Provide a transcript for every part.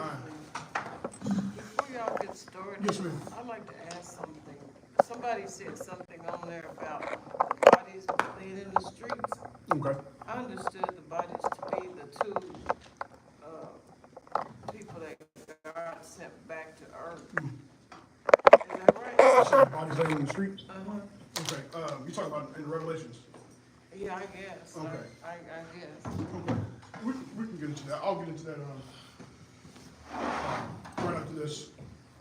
time. Before y'all get started, Yes, ma'am. I'd like to ask something. Somebody said something on there about bodies laying in the streets. Okay. I understood the bodies to be the two people that God sent back to earth. Is that right? So the bodies laying in the street? Uh-huh. Okay. You talking about in Revelations? Yeah, I guess. Okay. I guess. Okay. We can get into that. I'll get into that right after this.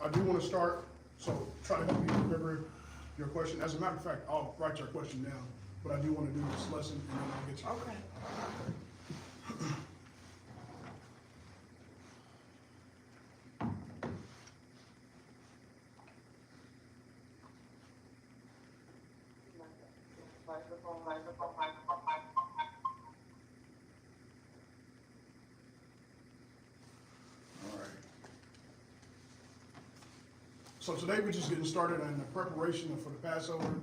I do want to start, so try to help you remember your question. As a matter of fact, I'll write your question down, but I do want to do this lesson and then I'll get you. Okay. All right. So today we're just getting started on the preparation for the Passover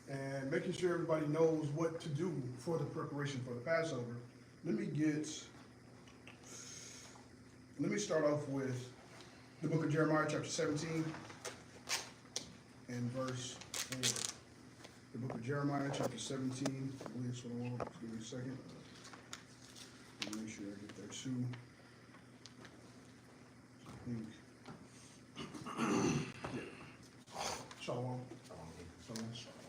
and making sure everybody knows what to do for the preparation for the Passover. Let me start off with the book of Jeremiah, chapter 17 and verse 4. The book of Jeremiah, chapter 17. I believe that's what I want. Just give me a second. Let me make sure I get there too. I think. Yeah. Shalom. Shalom.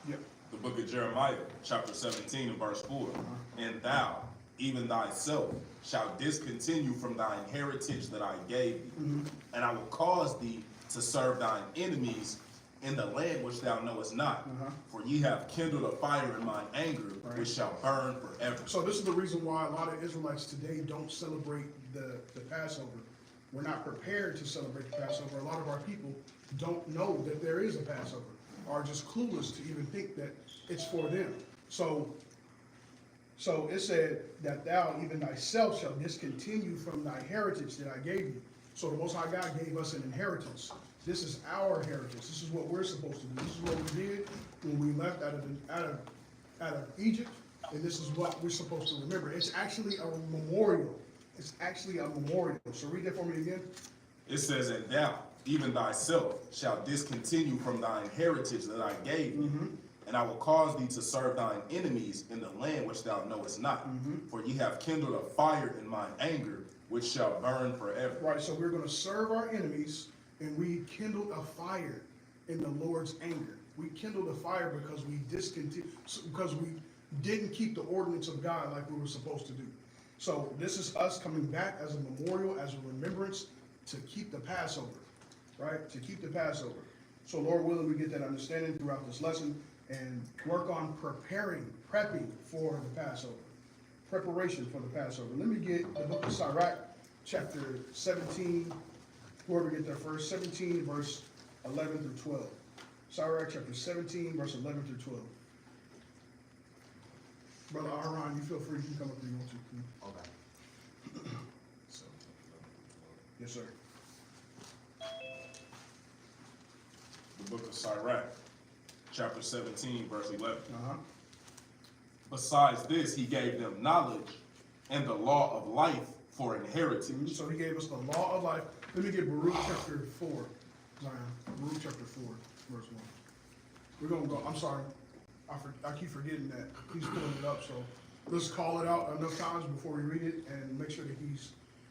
Yeah. The book of Jeremiah, chapter 17 and verse 4. And thou, even thyself, shalt discontinue from thine heritage that I gave thee, and I will cause thee to serve thine enemies in the land which thou knowest not. For ye have kindled a fire in mine anger, which shall burn forever. So this is the reason why a lot of Israelites today don't celebrate the Passover. We're not prepared to celebrate the Passover. A lot of our people don't know that there is a Passover, are just clueless to even think that it's for them. So it said that thou, even thyself, shall discontinue from thy heritage that I gave you. So the Most High God gave us an inheritance. This is our heritage. This is what we're supposed to do. This is what we did when we left out of Egypt, and this is what we're supposed to remember. It's actually a memorial. It's actually a memorial. So read that for me again. It says, and thou, even thyself, shalt discontinue from thine heritage that I gave thee, and I will cause thee to serve thine enemies in the land which thou knowest not. For ye have kindled a fire in mine anger, which shall burn forever. Right, so we're going to serve our enemies, and we kindled a fire in the Lord's anger. We kindled a fire because because we didn't keep the ordinance of God like we were supposed to do. So this is us coming back as a memorial, as a remembrance to keep the Passover, right? To keep the Passover. So Lord willing, we get that understanding throughout this lesson and work on prepping for the Passover. Preparation for the Passover. Let me get the book of Sirach, chapter 17, whoever get there first, 17 verse 11 through 12. Sirach chapter 17 verse 11 through 12. Brother Aaron, you feel free, you can come up if you want to. Okay. Yes, sir. The book of Sirach, chapter 17, verse 11. Besides this, he gave them knowledge and the law of life for inheritance. So he gave us the law of life. Let me get Baruch chapter 4. Zion, Baruch chapter 4, verse 1. We're going to go, I'm sorry. I keep forgetting that. He's pulling it up, so let's call it out enough times before we read it and make sure that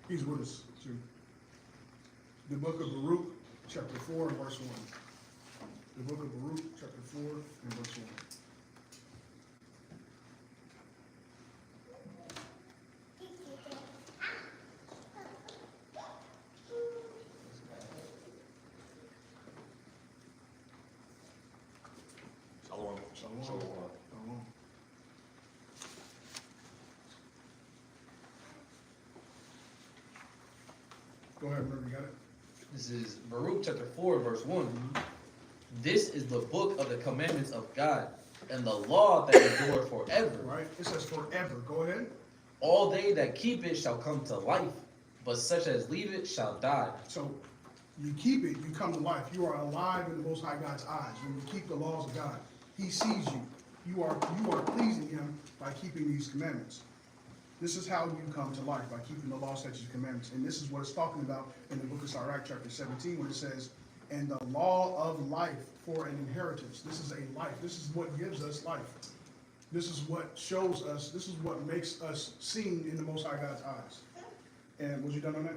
he's with us too. The book of Baruch, chapter 4 and verse 1. The book of Baruch, chapter 4 and verse 1. Shalom. Shalom. Shalom. Shalom. Go ahead, brother, you got it? This is Baruch chapter 4, verse 1. This is the book of the commandments of God and the law that endure forever. Right? It says forever. Go ahead. All they that keep it shall come to life, but such as leave it shall die. So you keep it, you come to life. You are alive in the Most High God's eyes. When you keep the laws of God, He sees you. you are pleasing him by keeping these commandments. This is how you come to life, by keeping the law, statutes, and commandments. And this is what it's talking about in the book of Sirach, chapter 17, when it says, and the law of life for an inheritance. This is a life. This is what gives us life. This is what shows us, this is what makes us seen in the Most High God's eyes. And was you done on that?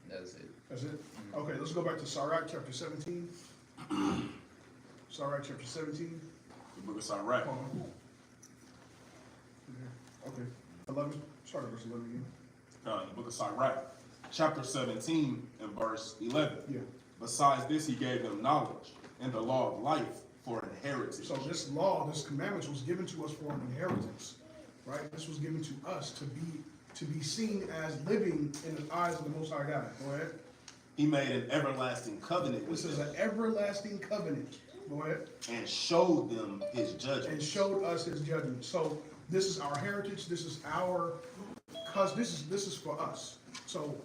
That's it. That's it? Okay, let's go back to Sirach, chapter 17. Sirach, chapter 17. The book of Sirach. Okay, 11. Start at verse 11 again. The book of Sirach, chapter 17 and verse 11. Yeah. Besides this, he gave them knowledge and the law of life for an heritage. So this law, this commandments was given to us for an inheritance, right? This was given to us to be seen as living in the eyes of the Most High God. Go ahead. He made an everlasting covenant with This is them an everlasting covenant. Go ahead. and showed them his And judgment. showed us his judgment. So this is our heritage. This is our, cause this is for us. So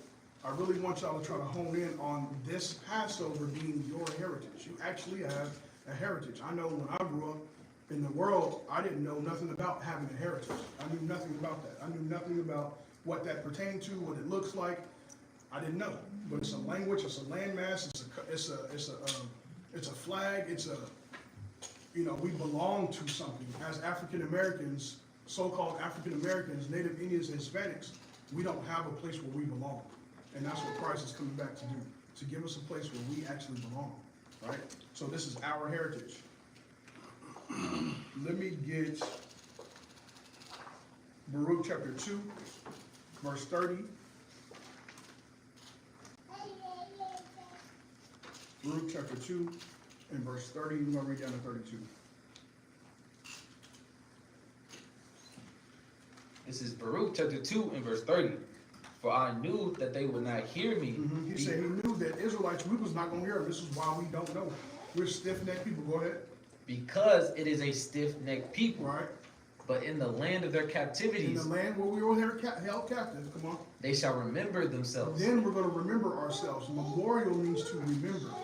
I really want y'all to try to hone in on this Passover being your heritage. You actually have a heritage. I know when I grew up in the world, I didn't know nothing about having a heritage. I knew nothing about that. I knew nothing about what that pertained to, what it looks like. I didn't know. But it's a language, it's a landmass, it's a flag, we belong to something. As African Americans, so-called African Americans, Native Indians, and Hispanics, we don't have a place where we belong. And that's what Christ is coming back to do, to give us a place where we actually belong, right? So this is our heritage. Let me get Baruch chapter 2, verse 30. Baruch chapter 2 and verse 30. We're going to read down to 32. This is Baruch chapter 2 and verse 30. For I knew that they would not hear me. He said he knew that Israelites, we was not going to hear him. This is why we don't know. We're stiff-necked people. Go ahead. Because it is a stiff-necked people. Right. But in the land of their In captivities, the land where we were held captive. Come on. they shall remember themselves. Then we're going to remember ourselves. Memorial means to remember.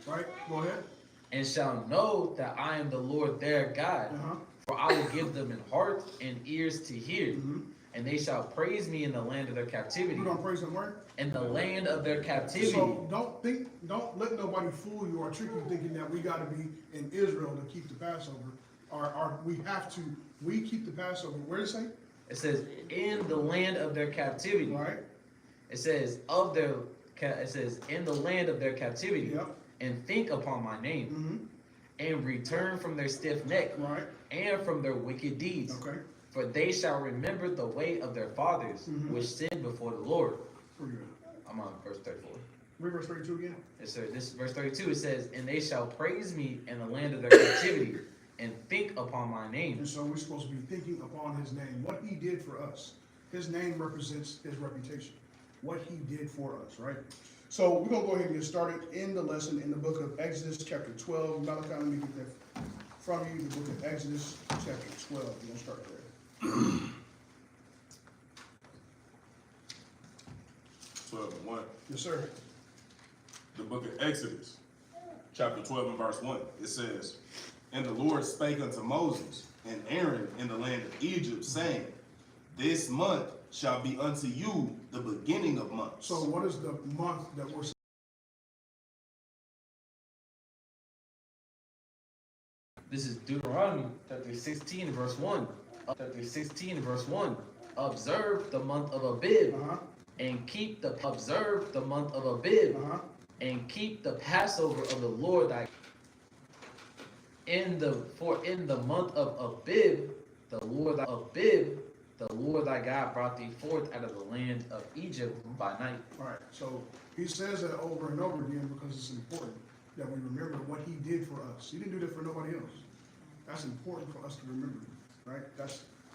Right? Go ahead. And shall know that I am the Lord their God. Uh-huh. For I will give them an heart and ears to hear. And they shall praise me in the land of their captivity. We're going to praise him where? In the land of their captivity. So don't let nobody fool you or trick you thinking that we got to be in Israel to keep the Passover. Or we keep the Passover. Where does it say? It says, in the land of their captivity. Right. It says, in the land of their captivity. Yep. And think upon my name. And return from their stiff neck. Right. And from their wicked deeds. Okay. For they shall remember the way of their fathers, which sinned before the Lord. Where you I'm on verse 34. Read verse 32 again. Yes, sir. This is verse 32. It says, and they shall praise me in the land of their captivity, and think upon my name. And so we're supposed to be thinking upon his name, what he did for us. His name represents his reputation, what he did for us, right? So we're going to go ahead and get started in the lesson in the book of Exodus, chapter 12. Malachi, let me get that from you, the book of Exodus, chapter 12. We're going to start there. 12 and 1. Yes, sir. The book of Exodus, chapter 12 and verse 1. It says, and the Lord spake unto Moses and Aaron in the land of Egypt, saying, this month shall be unto you the beginning of months. So what is the month that we're saying? This is Deuteronomy chapter 16 verse 1. Chapter 16 verse 1. Observe the month of Abib, and observe the month of Abib, and keep the Passover of the Lord thy. In the month of Abib, the Lord thy God brought thee forth out of the land of Egypt by night. All right, so he says that over and over again because it's important that we remember what he did for us. He didn't do that for nobody else. That's important for us to remember, right? That's